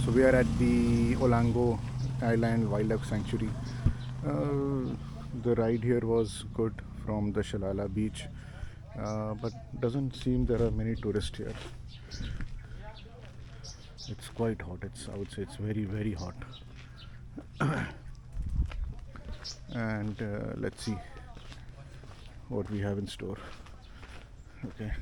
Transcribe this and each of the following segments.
So we are at the Olonga Island Wildlife Sanctuary. The ride here was good from the Shalala beach, but doesn't seem there are many tourists here. It's quite hot. I would say it's very hot. And let's see what we have in store. Okay.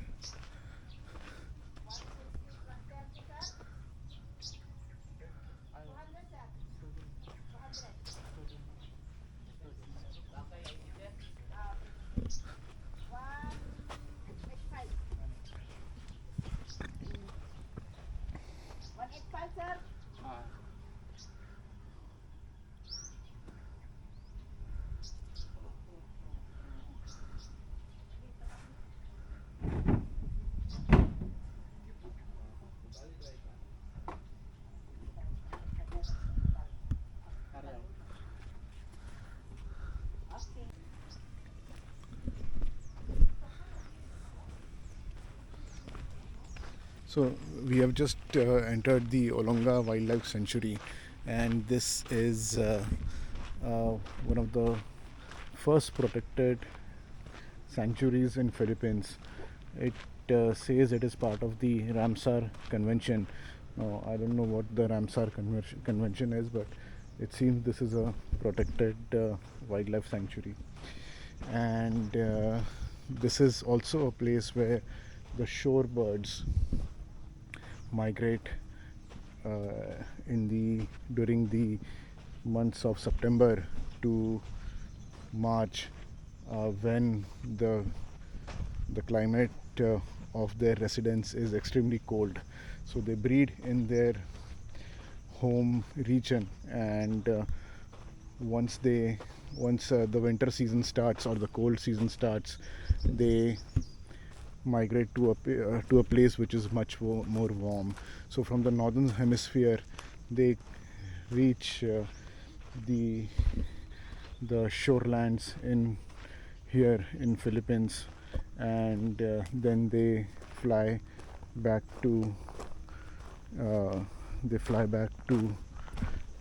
So we have just entered the Olonga Wildlife Sanctuary, and this is one of the first protected sanctuaries in Philippines. It says it is part of the Ramsar Convention. Now, I don't know what the Ramsar Convention is, but it seems this is a protected wildlife sanctuary. And this is also a place where the shorebirds migrate during the months of September to March, when the climate of their residence is extremely cold. So they breed in their home region, and once the winter season starts or the cold season starts, they migrate to a place which is much more warm. So from the northern hemisphere, they reach the shorelands in here in Philippines, and then they fly back to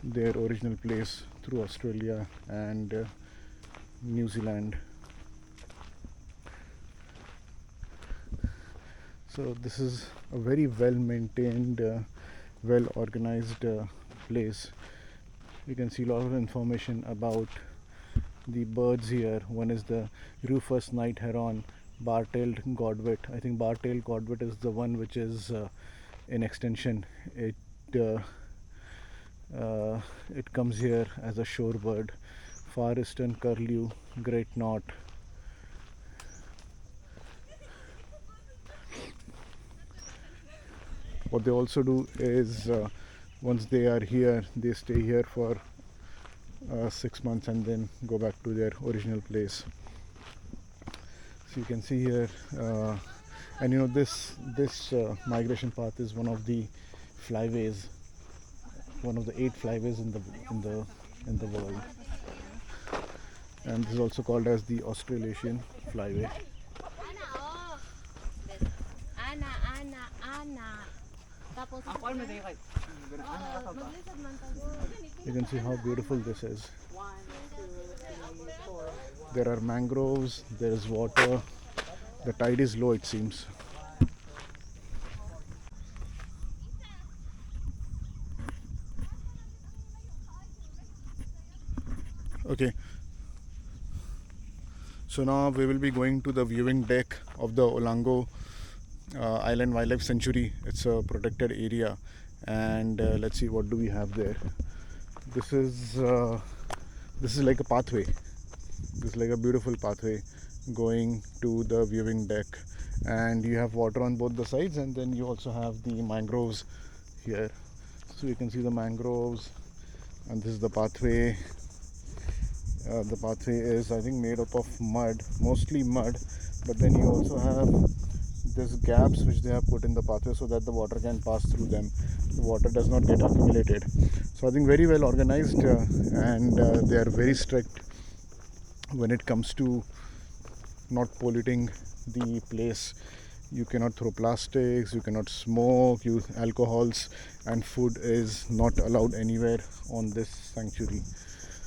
their original place through Australia and New Zealand. So this is a very well maintained, well organized place. You can see a lot of information about the birds here. One is the rufous night heron, bar-tailed godwit. I think bar-tailed godwit is the one which is in extinction. It comes here as a shorebird. Far eastern curlew, great knot. What they also do is, once they are here, they stay here for 6 months and then go back to their original place. So you can see here, and this migration path is one of the flyways, one of the 8 flyways in the world, and this is also called as the Australasian flyway. You can see how beautiful this is. There are mangroves, there is water, the tide is low, it seems. Okay, so now we will be going to the viewing deck of the Olonga Island Wildlife Sanctuary. It's a protected area, and let's see what do we have there. This is like a pathway. This is like a beautiful pathway going to the viewing deck, and you have water on both the sides, and then you also have the mangroves here. So you can see the mangroves, and this is the pathway. The pathway is, I think, made up of mud, mostly mud, but then you also have these gaps which they have put in the pathway so that the water can pass through them. The water does not get accumulated. So I think very well organized, and they are very strict when it comes to not polluting the place. You cannot throw plastics, you cannot smoke, alcohols and food is not allowed anywhere on this sanctuary.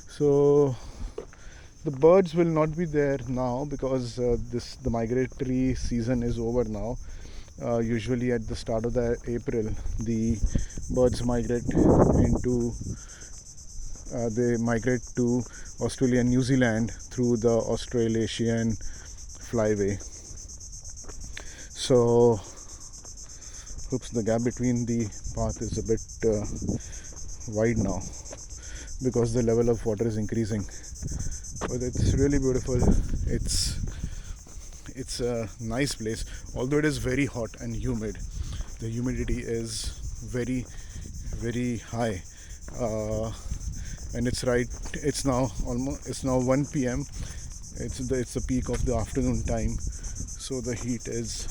So the birds will not be there now because the migratory season is over now. Usually at the start of the April, the birds migrate to Australia and New Zealand through the Australasian flyway. So oops, the gap between the path is a bit wide now because the level of water is increasing, but it's really beautiful. It's a nice place, although it is very hot and humid. The humidity is very very high, and it's now 1 p.m. It's the peak of the afternoon time, so the heat is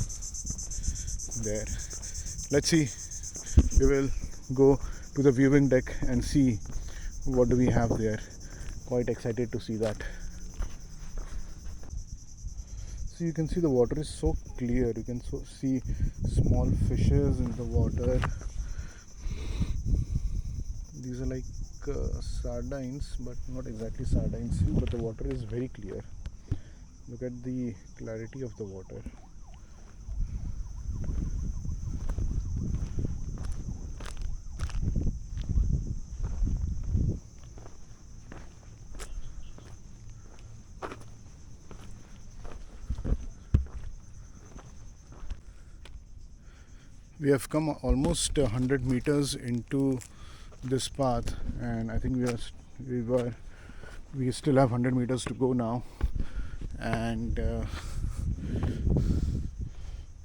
there. Let's see, we will go to the viewing deck and see what do we have there. Quite excited to see that. So you can see the water is so clear. You can see small fishes in the water. These are like sardines, but not exactly sardines, but the water is very clear. Look at the clarity of the water. We have come almost 100 meters into this path, and I think we still have 100 meters to go now. And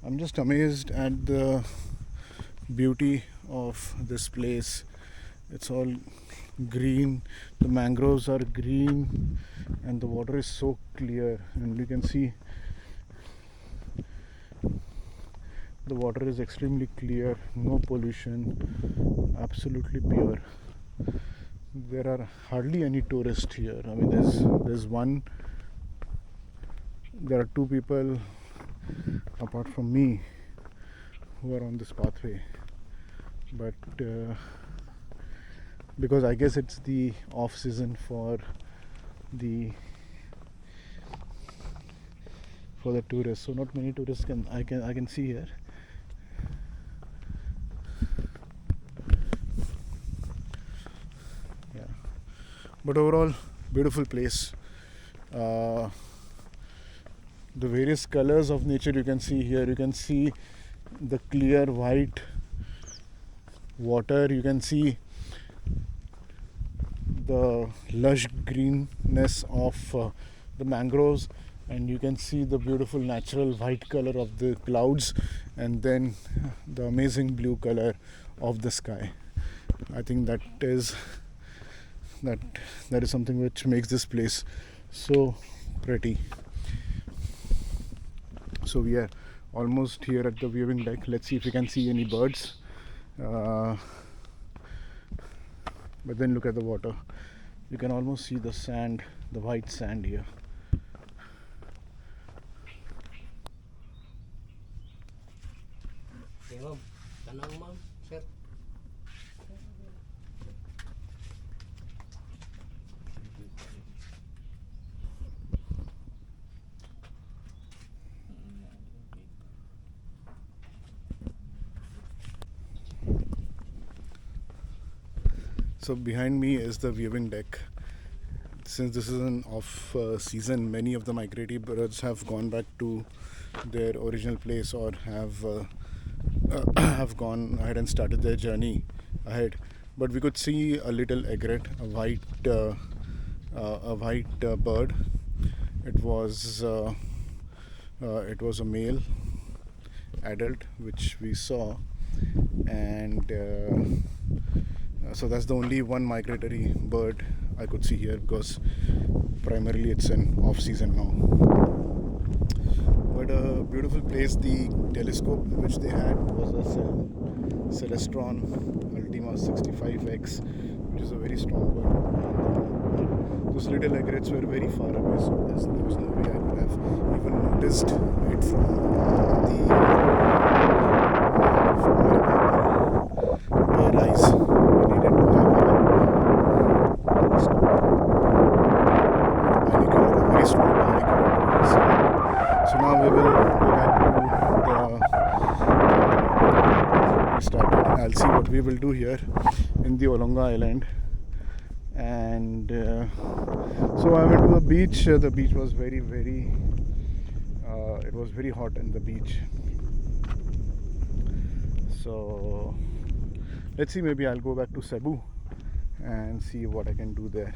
I'm just amazed at the beauty of this place. It's all green, the mangroves are green, and the water is so clear, and you can see the water is extremely clear, no pollution, absolutely pure. There are hardly any tourists here. I mean, there are two people apart from me who are on this pathway, but because I guess it's the off season for the tourists, so not many tourists I can see here. Yeah, but overall beautiful place. The various colors of nature you can see here. You can see the clear white water, you can see the lush greenness of the mangroves, and you can see the beautiful natural white color of the clouds, and then the amazing blue color of the sky. I think that is something which makes this place so pretty. So we are almost here at the viewing deck. Let's see if we can see any birds. But then look at the water. You can almost see the sand, the white sand here. So behind me is the viewing deck. Since this is an off season, many of the migratory birds have gone back to their original place, or have gone ahead and started their journey ahead. But we could see a little egret, a white bird. It was a male adult which we saw, and so that's the only one migratory bird I could see here, because primarily it's an off season now. But a beautiful place. The telescope which they had was a Celestron Ultima 65X, which is a very strong one. Those little egrets were very far away, so there was no way I would have even noticed it from bare eyes. We needed to have a very strong binocular. So now we will go back to the started. I'll see what we will do here in the Olonga Island. And so I went to the beach. The beach was very it was very hot in the beach. So let's see, maybe I'll go back to Cebu and see what I can do there.